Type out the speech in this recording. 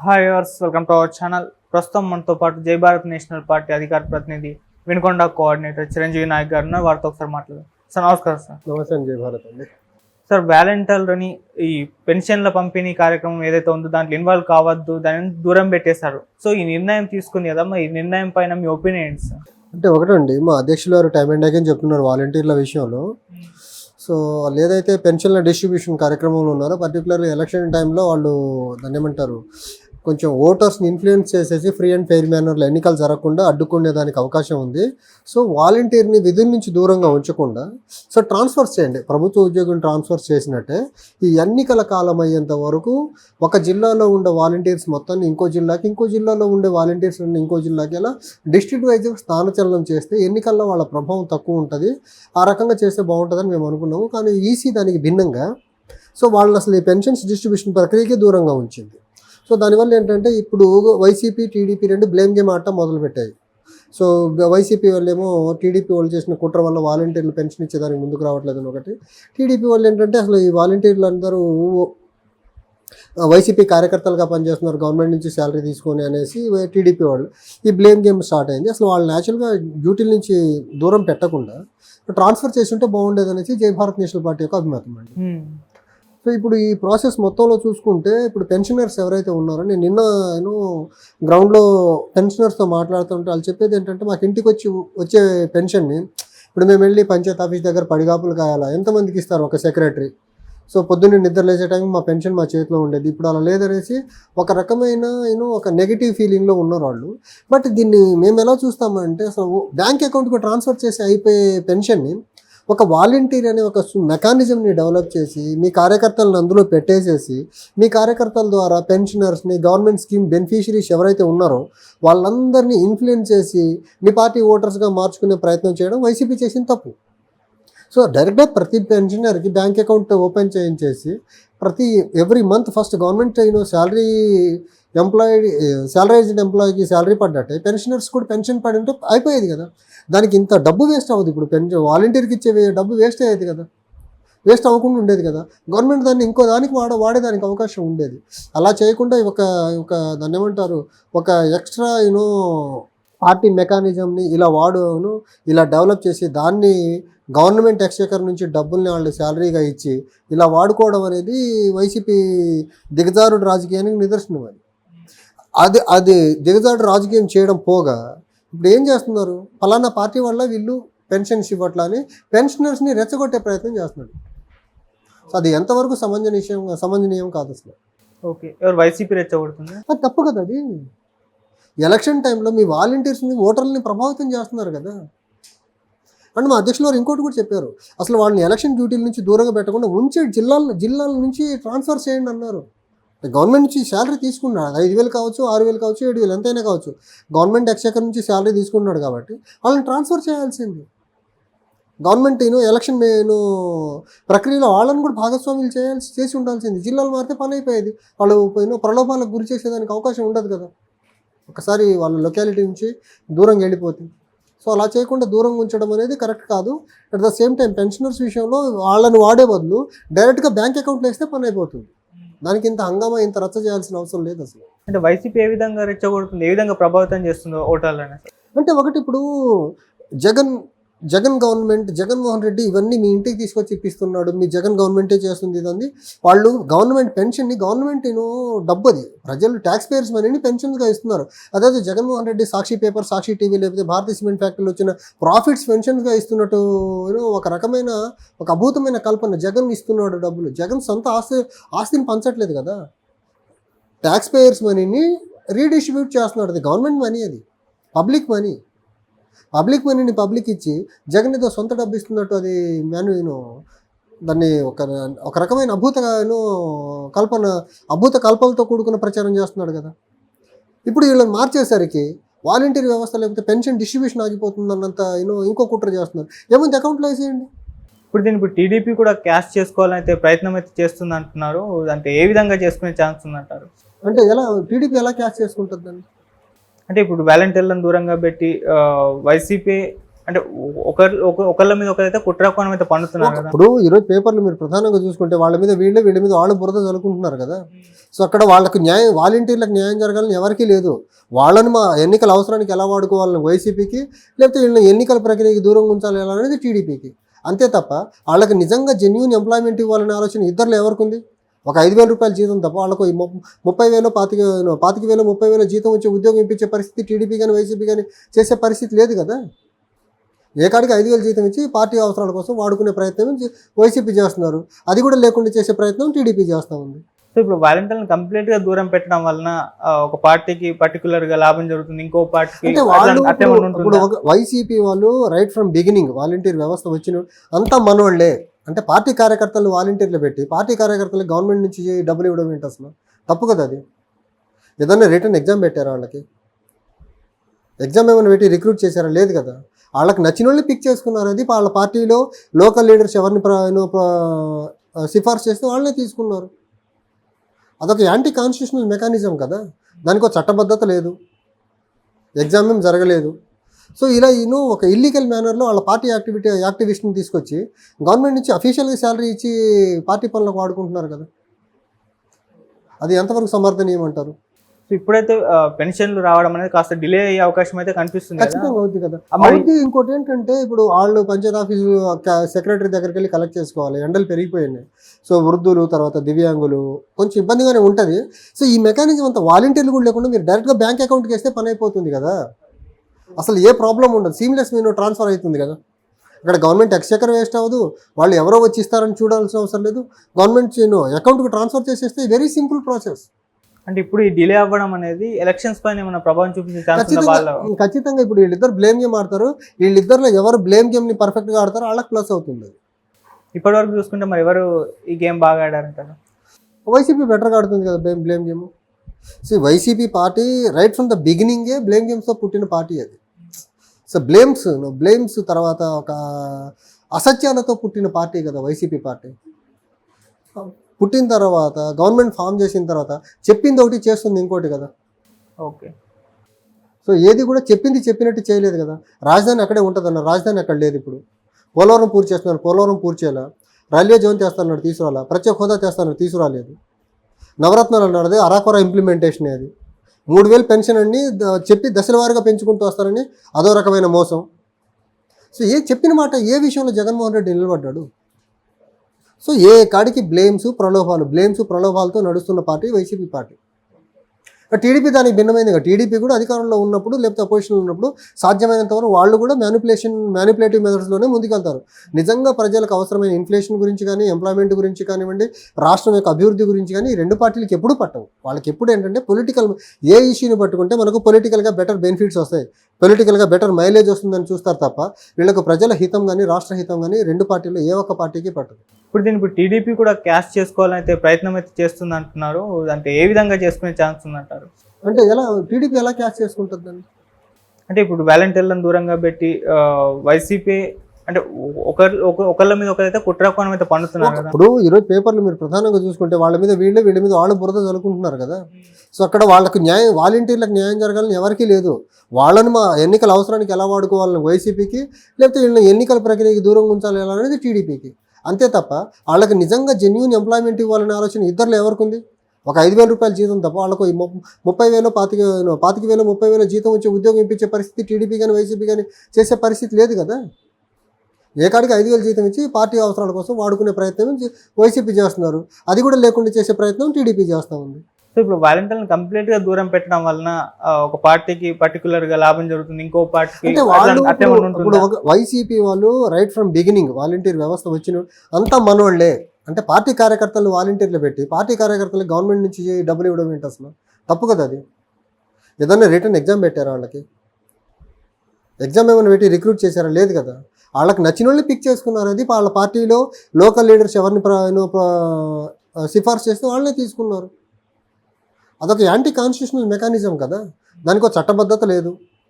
Hi వర్స్ welcome to our channel. ప్రస్తుతం మనతో పాటు జై భారత్ నేషనల్ పార్టీ అధికార ప్రతినిధి వినుకొండ కోఆర్డినేటర్ చిరంజీవి నాయక్ గారు ఉన్నారు. వారితో ఒకసారి మాట్లాడదాం. సార్ నమస్కారం. సార్ నమస్తే. జై భారత్ అండి. సార్ వ్యాలంటీర్లని ఈ పెన్షన్ల పంపిణీ కార్యక్రమం ఏదైతే ఉందో దాంట్లో ఇన్వాల్వ్ కావద్దు, దానిని దూరం పెట్టేశారు. సో ఈ నిర్ణయం తీసుకుంది కదా, ఈ నిర్ణయం పైన మీ ఒపీనియన్ ఏంటి సార్? అంటే ఒకటండి, మా అధ్యక్షులు గారు టైం అండ్ అగైన్ చెప్తున్నారు వాలంటీర్ల విషయంలో. సో వాళ్ళు ఏదైతే పెన్షన్ల డిస్ట్రిబ్యూషన్ కార్యక్రమంలో ఉన్నారో పర్టికులర్గా ఎలక్షన్ టైంలో వాళ్ళు దాన్ని ఏమంటారు, కొంచెం ఓటర్స్ని ఇన్ఫ్లుయెన్స్ చేసేసి ఫ్రీ అండ్ ఫెయిర్ మేనర్లో ఎన్నికలు జరగకుండా అడ్డుకునే దానికి అవకాశం ఉంది. సో వాలంటీర్ని విధుల నుంచి దూరంగా ఉంచకుండా సో ట్రాన్స్ఫర్స్ చేయండి. ప్రభుత్వ ఉద్యోగులను ట్రాన్స్ఫర్స్ చేసినట్టే ఈ ఎన్నికల కాలం అయ్యేంత వరకు ఒక జిల్లాలో ఉండే వాలంటీర్స్ మొత్తాన్ని ఇంకో జిల్లాకి, ఇంకో జిల్లాలో ఉండే వాలంటీర్స్ ఇంకో జిల్లాకి ఇలా డిస్ట్రిక్ట్ వైజ్ స్థానచలనం చేస్తే ఎన్నికల్లో వాళ్ళ ప్రభావం తక్కువ ఉంటుంది. ఆ రకంగా చేస్తే బాగుంటుందని మేము అనుకున్నాము. కానీ ఈసీ దానికి భిన్నంగా సో వాళ్ళని అసలు ఈ పెన్షన్స్ డిస్ట్రిబ్యూషన్ ప్రక్రియకి దూరంగా ఉంచింది. సో దానివల్ల ఏంటంటే ఇప్పుడు వైసీపీ టీడీపీ రెండు బ్లేమ్ గేమ్ ఆడటం మొదలుపెట్టాయి. సో వైసీపీ వాళ్ళేమో టీడీపీ వాళ్ళు చేసిన కుట్ర వల్ల వాలంటీర్లు పెన్షన్ ఇచ్చేదానికి ముందుకు రావట్లేదని ఒకటి, టీడీపీ వాళ్ళు ఏంటంటే అసలు ఈ వాలంటీర్లు అందరూ వైసీపీ కార్యకర్తలుగా పనిచేస్తున్నారు, గవర్నమెంట్ నుంచి శాలరీ తీసుకొని అనేసి టీడీపీ వాళ్ళు ఈ బ్లేమ్ గేమ్ స్టార్ట్ అయింది. అసలు వాళ్ళు న్యాచురల్గా డ్యూటీల నుంచి దూరం పెట్టకుండా ట్రాన్స్ఫర్ చేసి ఉంటే బాగుండేది అనేసి జై భారత్ నేషనల్ పార్టీ యొక్క అభిమతం అండి. సో ఇప్పుడు ఈ ప్రాసెస్ మొత్తంలో చూసుకుంటే ఇప్పుడు పెన్షనర్స్ ఎవరైతే ఉన్నారో, నేను నిన్న గ్రౌండ్లో పెన్షనర్స్తో మాట్లాడుతుంటే వాళ్ళు చెప్పేది ఏంటంటే, మాకు ఇంటికి వచ్చే పెన్షన్ని ఇప్పుడు మేము వెళ్ళి పంచాయత్ ఆఫీస్ దగ్గర పడిగాపులు కాయాలా, ఎంతమందికి ఇస్తారు ఒక సెక్రటరీ. సో పొద్దున్నే నిద్ర లేచే టైం మా పెన్షన్ మా చేతిలో ఉండేది, ఇప్పుడు అలా లేదనేసి ఒక రకమైన ఒక నెగిటివ్ ఫీలింగ్లో ఉన్నారు వాళ్ళు. బట్ దీన్ని మేము ఎలా చూస్తామంటే, అసలు బ్యాంక్ అకౌంట్కి ట్రాన్స్ఫర్ చేసి అయిపోయే పెన్షన్ని ఒక వాలంటీర్ అనే ఒక మెకానిజంని డెవలప్ చేసి మీ కార్యకర్తలను అందులో పెట్టేసేసి మీ కార్యకర్తల ద్వారా పెన్షనర్స్ని, గవర్నమెంట్ స్కీమ్ బెనిఫిషరీస్ ఎవరైతే ఉన్నారో వాళ్ళందరినీ ఇన్ఫ్లుయెన్స్ చేసి మీ పార్టీ ఓటర్స్గా మార్చుకునే ప్రయత్నం చేయడం వైసీపీ చేసిన తప్పు. సో డైరెక్ట్గా ప్రతి పెన్షనర్కి బ్యాంక్ అకౌంట్ ఓపెన్ చేయించేసి every month first government salary salaried ఎంప్లాయీకి శాలరీ పడ్డట్టే పెన్షనర్స్ కూడా పెన్షన్ పడి ఉంటే అయిపోయేది కదా. దానికి ఇంత డబ్బు వేస్ట్ అవ్వదు. ఇప్పుడు వాలంటీర్కి ఇచ్చే డబ్బు వేస్ట్ అయ్యేది కదా, వేస్ట్ అవ్వకుండా ఉండేది కదా. గవర్నమెంట్ దాన్ని ఇంకో దానికి వాడేదానికి అవకాశం ఉండేది. అలా చేయకుండా ఒక దాన్ని ఏమంటారు, ఒక ఎక్స్ట్రా పార్టీ మెకానిజంని ఇలా డెవలప్ చేసి దాన్ని గవర్నమెంట్ ఎక్స్చెకర్ నుంచి డబ్బుల్ని వాళ్ళు శాలరీగా ఇచ్చి ఇలా వాడుకోవడం అనేది వైసీపీ దిగజారుడు రాజకీయానికి నిదర్శనం. అది దిగజారుడు రాజకీయం చేయడం పోగా ఇప్పుడు ఏం చేస్తున్నారు, ఫలానా పార్టీ వల్ల వీళ్ళు పెన్షన్స్ ఇవ్వట్లా అని పెన్షనర్స్ని రెచ్చగొట్టే ప్రయత్నం చేస్తున్నాడు. సో అది ఎంతవరకు సమంజనీయం కాదు అసలు. ఓకే, ఎవరు వైసీపీ రెచ్చగొడుతుంది? అది తప్పు కదా. అది ఎలక్షన్ టైంలో మీ వాలంటీర్స్ని, ఓటర్లని ప్రభావితం చేస్తున్నారు కదా. అండ్ మా అధ్యక్షులు వారు ఇంకోటి కూడా చెప్పారు, అసలు వాళ్ళని ఎలక్షన్ డ్యూటీల నుంచి దూరంగా పెట్టకుండా ఉంచే జిల్లాల నుంచి ట్రాన్స్ఫర్ చేయండి అన్నారు. గవర్నమెంట్ నుంచి శాలరీ తీసుకున్నాడు, 5,000 కావచ్చు, 6,000 కావచ్చు, 7,000 ఎంతైనా కావచ్చు, గవర్నమెంట్ ఎక్స్చెకర్ నుంచి శాలరీ తీసుకున్నాడు కాబట్టి వాళ్ళని ట్రాన్స్ఫర్ చేయాల్సింది. గవర్నమెంట్ ఎలక్షన్ ప్రక్రియలో వాళ్ళని కూడా భాగస్వామ్యులు చేసి ఉండాల్సింది. జిల్లాలు మారితే పని అయిపోయేది, వాళ్ళు ప్రలోభాలకు గురి చేసేదానికి అవకాశం ఉండదు కదా ఒకసారి వాళ్ళ లొకాలిటీ నుంచి దూరంగా వెళ్ళిపోతుంది. సో అలా చేయకుండా దూరంగా ఉంచడం అనేది కరెక్ట్ కాదు. At the same time pensioners విషయంలో వాళ్ళని వాడే బదులు డైరెక్ట్గా బ్యాంక్ అకౌంట్లో వేస్తే పని అయిపోతుంది. దానికి ఇంత హంగామా, ఇంత రచ్చ చేయాల్సిన అవసరం లేదు అసలు. అంటే వైసీపీ ఏ విధంగా రెచ్చగొడుతుంది, ఏ విధంగా ప్రభావితం చేస్తుందో ఓటర్లని? అంటే ఒకటి, ఇప్పుడు జగన్ గవర్నమెంట్, జగన్మోహన్ రెడ్డి ఇవన్నీ మీ ఇంటికి తీసుకొచ్చి ఇప్పిస్తున్నాడు, మీ జగన్ గవర్నమెంటే చేస్తుంది ఇదండి. వాళ్ళు గవర్నమెంట్ పెన్షన్ని గవర్నమెంట్ డబ్బు, అది ప్రజలు ట్యాక్స్ పేయర్స్ మనీని పెన్షన్స్గా ఇస్తున్నారు. అదే జగన్మోహన్ రెడ్డి సాక్షి పేపర్, సాక్షి టీవీ లేకపోతే భారతీయ సిమెంట్ ఫ్యాక్టరీలో వచ్చిన ప్రాఫిట్స్ పెన్షన్స్గా ఇస్తున్నట్టు ఒక రకమైన ఒక అద్భుతమైన కల్పన. జగన్ ఇస్తున్నాడు డబ్బులు, జగన్ సొంత ఆస్తిని పంచట్లేదు కదా, ట్యాక్స్ పేయర్స్ మనీని రీడిస్ట్రిబ్యూట్ చేస్తున్నాడు. అది గవర్నమెంట్ మనీ, అది పబ్లిక్ మనీని పబ్లిక్ ఇచ్చి జగన్ ఏదో సొంత డబ్బు ఇస్తున్నట్టు అది దాన్ని ఒక రకమైన అద్భుత కల్పనతో కూడుకున్న ప్రచారం చేస్తున్నాడు కదా. ఇప్పుడు వీళ్ళని మార్చేసరికి వాలంటీర్ వ్యవస్థ లేకపోతే పెన్షన్ డిస్ట్రిబ్యూషన్ ఆగిపోతుంది అన్నంత ఇంకో కుట్ర చేస్తున్నారు. ఏమైంది, అకౌంట్లో వేసేయండి. ఇప్పుడు టీడీపీ కూడా క్యాష్ చేసుకోవాలని అయితే ప్రయత్నం అయితే చేస్తుంది అంటున్నారు. అంటే ఏ విధంగా చేసుకునే ఛాన్స్ ఉందంటారు? అంటే టీడీపీ ఎలా క్యాష్ చేసుకుంటుంది? అంటే ఇప్పుడు వాలంటీర్లను దూరంగా పెట్టి వైసీపీ అంటే ఒకళ్ళ మీద ఒకరైతే కుట్రకోణం అయితే పన్నుతున్నారు కదా. ఇప్పుడు ఈరోజు పేపర్లు మీరు ప్రధానంగా చూసుకుంటే వాళ్ళ మీద వీళ్ళ మీద వాళ్ళు బురద చల్లుకుంటున్నారు కదా. సో అక్కడ వాళ్ళకు న్యాయం, వాలంటీర్లకు న్యాయం జరగాలని ఎవరికీ లేదు. వాళ్ళని మా ఎన్నికల అవసరానికి ఎలా వాడుకోవాలని వైసీపీకి, లేకపోతే వీళ్ళని ఎన్నికల ప్రక్రియకి దూరంగా ఉంచాలి ఎలా అనేది టీడీపీకి. అంతే తప్ప వాళ్ళకి నిజంగా జెన్యూన్ ఎంప్లాయ్మెంట్ ఇవ్వాలనే ఆలోచన ఇద్దరులో ఎవరికి ఉంది? ఒక 5,000 రూపాయల జీతం తప్ప వాళ్ళకు 30,000 25,000 30,000 జీతం వచ్చి ఉద్యోగం ఇప్పించే పరిస్థితి టీడీపీ కానీ వైసీపీ కానీ చేసే పరిస్థితి లేదు కదా. ఏ కాడికి 5,000 జీతం ఇచ్చి పార్టీ అవసరాల కోసం వాడుకునే ప్రయత్నం వైసీపీ చేస్తున్నారు. అది కూడా లేకుండా చేసే ప్రయత్నం టీడీపీ చేస్తూ ఉంది. సో ఇప్పుడు వాలంటీర్లను కంప్లీట్ గా దూరం పెట్టడం వలన ఒక పార్టీకి పర్టికులర్ గా లాభం జరుగుతుంది, ఇంకో పార్టీకి అంటే వాళ్ళు ఇప్పుడు వైసీపీ వాళ్ళు రైట్ ఫ్రమ్ బిగినింగ్ వాలంటీర్ వ్యవస్థ వచ్చిన అంతా మనోళ్లే. అంటే పార్టీ కార్యకర్తలు వాలంటీర్లు పెట్టి పార్టీ కార్యకర్తలకు గవర్నమెంట్ నుంచి డబ్బులు ఇవ్వడం ఏంటి అసలు? తప్పు కదా అది. ఏదైనా రిటర్న్ ఎగ్జామ్ పెట్టారా వాళ్ళకి? ఎగ్జామ్ ఏమైనా పెట్టి రిక్రూట్ చేశారా? లేదు కదా. వాళ్ళకి నచ్చిన వాళ్ళని పిక్ చేసుకున్నారు. అది వాళ్ళ పార్టీలో లోకల్ లీడర్స్ ఎవరిని సిఫార్సు చేస్తే వాళ్ళనే తీసుకున్నారు. అదొక యాంటీ కాన్స్టిట్యూషనల్ మెకానిజం కదా. దానికి ఒక చట్టబద్ధత లేదు, ఎగ్జామ్ ఏం జరగలేదు. సో ఇలా ఒక ఇల్లీగల్ మేనర్లో వాళ్ళ పార్టీ యాక్టివిస్ట్ని తీసుకొచ్చి గవర్నమెంట్ నుంచి అఫీషియల్గా శాలరీ ఇచ్చి పార్టీ పనులకు వాడుకుంటున్నారు కదా. అది ఎంతవరకు సమర్థనీయం అంటారు? సో ఇప్పుడైతే పెన్షన్లు రావడం అనేది కాస్త డిలే అయ్యే అవకాశం అయితే కనిపిస్తుంది. ఖచ్చితంగా అవుతుంది కదా. అవుతుంది. ఇంకోటి ఏంటంటే ఇప్పుడు వాళ్ళు పంచాయతీ ఆఫీసు సెక్రటరీ దగ్గరికి వెళ్ళి కలెక్ట్ చేసుకోవాలి. ఎండలు పెరిగిపోయినాయి. సో వృద్ధులు, తర్వాత దివ్యాంగులు కొంచెం ఇబ్బందిగానే ఉంటుంది. సో ఈ మెకానిజం అంతా వాలంటీర్లు కూడా లేకుండా మీరు డైరెక్ట్గా బ్యాంక్ అకౌంట్కి వేస్తే పని అయిపోతుంది కదా. అసలు ఏ ప్రాబ్లం ఉండదు. సీమ్లెస్ మీరు ట్రాన్స్ఫర్ అవుతుంది కదా. అక్కడ గవర్నమెంట్ ఎక్స్చెకర్ వేస్ట్ అవ్వదు. వాళ్ళు ఎవరో వచ్చి ఇస్తారని చూడాల్సిన అవసరం లేదు. గవర్నమెంట్ అకౌంట్కి ట్రాన్స్ఫర్ చేసేస్తే వెరీ సింపుల్ ప్రాసెస్. అంటే ఇప్పుడు ఈ డిలే అవ్వడం అనేది ఎలక్షన్స్ పైన ఏమైనా ప్రభావం చూపించే ఛాన్స్ ఉందా? ఖచ్చితంగా. ఇప్పుడు వీళ్ళిద్దరు బ్లేమ్ గేమ్ ఆడతారు. వీళ్ళిద్దరిలో ఎవరు బ్లేమ్ గేమ్ని పర్ఫెక్ట్గా ఆడతారో వాళ్ళకి ప్లస్ అవుతుంది. ఇప్పటి వరకు చూసుకుంటే మరి ఎవరు ఈ గేమ్ బాగా ఆడారంటారు? వైసీపీ బెటర్గా ఆడుతుంది కదా blame game. So YCP party right from the బిగినింగే బ్లేమ్ గేమ్స్తో పుట్టిన పార్టీ అది. సో బ్లేమ్స్ తర్వాత ఒక అసత్యాలతో పుట్టిన పార్టీ కదా వైసీపీ పార్టీ. పుట్టిన తర్వాత గవర్నమెంట్ ఫామ్ చేసిన తర్వాత చెప్పింది ఒకటి చేస్తుంది ఇంకోటి కదా. ఓకే. సో ఏది కూడా చెప్పింది చెప్పినట్టు చేయలేదు కదా. రాజధాని అక్కడే ఉంటుందన్న, రాజధాని అక్కడ లేదు. ఇప్పుడు పోలవరం పూర్తి చేస్తున్నారు, పోలవరం పూర్తి చేయాలా. రైల్వే జోన్ చేస్తున్నారు, తీసుకురాలా. ప్రత్యేక హోదా చేస్తున్నారు, తీసుకురాలేదు. నవరత్నాలు అన్నది అరాకొర ఇంప్లిమెంటేషన్. అది 3,000 పెన్షన్ అని చెప్పి దశల వారీగా పెంచుకుంటూ వస్తారని అదో రకమైన మోసం. సో చెప్పిన మాట ఏ విషయంలో జగన్మోహన్ రెడ్డి నిలబడ్డాడు? సో ఏ కాడికి బ్లేమ్స్ ప్రలోభాలతో నడుస్తున్న పార్టీ వైసీపీ పార్టీ. టీడీపీ దానికి భిన్నమైంది కదా. టీడీపీ కూడా అధికారంలో ఉన్నప్పుడు లేకపోతే అపోజిషన్లో ఉన్నప్పుడు సాధ్యమైనంత వరకు వాళ్ళు కూడా మ్యానిపులేటివ్ మెథడ్స్లోనే ముందుకెళ్తారు. నిజంగా ప్రజలకు అవసరమైన ఇన్ఫ్లేషన్ గురించి కానీ, ఎంప్లాయ్మెంట్ గురించి కానివ్వండి, రాష్ట్రం యొక్క అభివృద్ధి గురించి కానీ ఈ రెండు పార్టీలకు ఎప్పుడు పట్టవు. వాళ్ళకి ఎప్పుడు ఏంటంటే పొలిటికల్ ఏ ఇష్యూని పట్టుకుంటే మనకు పొలిటికల్గా బెటర్ బెనిఫిట్స్ వస్తాయి, పొలిటికల్గా బెటర్ మైలేజ్ వస్తుందని చూస్తారు తప్ప వీళ్ళకు ప్రజల హితం కానీ రాష్ట్ర హితం కానీ రెండు పార్టీల్లో ఏ ఒక్క పార్టీకి పట్టదు. ఇప్పుడు టీడీపీ కూడా క్యాష్ చేసుకోవాలని అయితే ప్రయత్నం అయితే చేస్తుంది అంటున్నారు. అంటే ఏ విధంగా చేసుకునే ఛాన్స్ ఉందంటారు? అంటే ఎలా టీడీపీ ఎలా క్యాష్ చేసుకుంటుంది? అంటే ఇప్పుడు వాలంటీర్లను దూరంగా పెట్టి వైసీపీ అంటే ఒకళ్ళ మీద ఒకరైతే కుట్రకోణం అయితే పన్నుతున్నారు కదా. ఇప్పుడు ఈరోజు పేపర్లు మీరు ప్రధానంగా చూసుకుంటే వాళ్ళ మీద వీళ్ళ మీద వాళ్ళు బురద చల్లుకుంటున్నారు కదా. సో అక్కడ వాళ్ళకు వాలంటీర్లకు న్యాయం జరగాలని ఎవరికీ లేదు. వాళ్ళని మా ఎన్నికల అవసరానికి ఎలా వాడుకోవాలని వైసీపీకి, లేకపోతే వీళ్ళని ఎన్నికల ప్రక్రియకి దూరంగా ఉంచాలి ఎలా అనేది టీడీపీకి. అంతే తప్ప వాళ్ళకి నిజంగా జెన్యూన్ ఎంప్లాయ్మెంట్ ఇవ్వాలనే ఆలోచన ఇద్దరులో ఎవరికి ఉంది? ఒక 5,000 రూపాయల జీతం తప్ప వాళ్ళకు 30,000 25,000 30,000 జీతం వచ్చి ఉద్యోగం ఇప్పించే పరిస్థితి టీడీపీ కానీ వైసీపీ కానీ చేసే పరిస్థితి లేదు కదా. ఏ కాడికి 5,000 జీతం ఇచ్చి పార్టీ అవసరాల కోసం వాడుకునే ప్రయత్నం వైసీపీ చేస్తున్నారు. అది కూడా లేకుండా చేసే ప్రయత్నం టీడీపీ చేస్తూ ఉంది. సో ఇప్పుడు వాలంటీర్లను కంప్లీట్ గా దూరం పెట్టడం వలన ఒక పార్టీకి పర్టికులర్ గా లాభం జరుగుతుంది, ఇంకో పార్టీకి. అంటే వాళ్ళు ఇప్పుడు వైసీపీ వాళ్ళు రైట్ ఫ్రమ్ బిగినింగ్ వాలంటీర్ వ్యవస్థ వచ్చిన అంతా మనోళ్లే. అంటే పార్టీ కార్యకర్తలు వాలంటీర్లు పెట్టి పార్టీ కార్యకర్తలకు గవర్నమెంట్ నుంచి డబ్బులు ఇవ్వడం ఏంటి అసలు? తప్పు కదా అది. ఏదైనా రిటర్న్ ఎగ్జామ్ పెట్టారా వాళ్ళకి? ఎగ్జామ్ ఏమైనా పెట్టి రిక్రూట్ చేశారా? లేదు కదా. వాళ్ళకి నచ్చిన వాళ్ళని పిక్ చేసుకున్నారు. అది వాళ్ళ పార్టీలో లోకల్ లీడర్స్ ఎవరిని సిఫార్సు చేస్తే వాళ్ళనే తీసుకున్నారు. అదొక యాంటీ కాన్స్టిట్యూషనల్ మెకానిజం కదా. దానికి ఒక చట్టబద్ధత లేదు,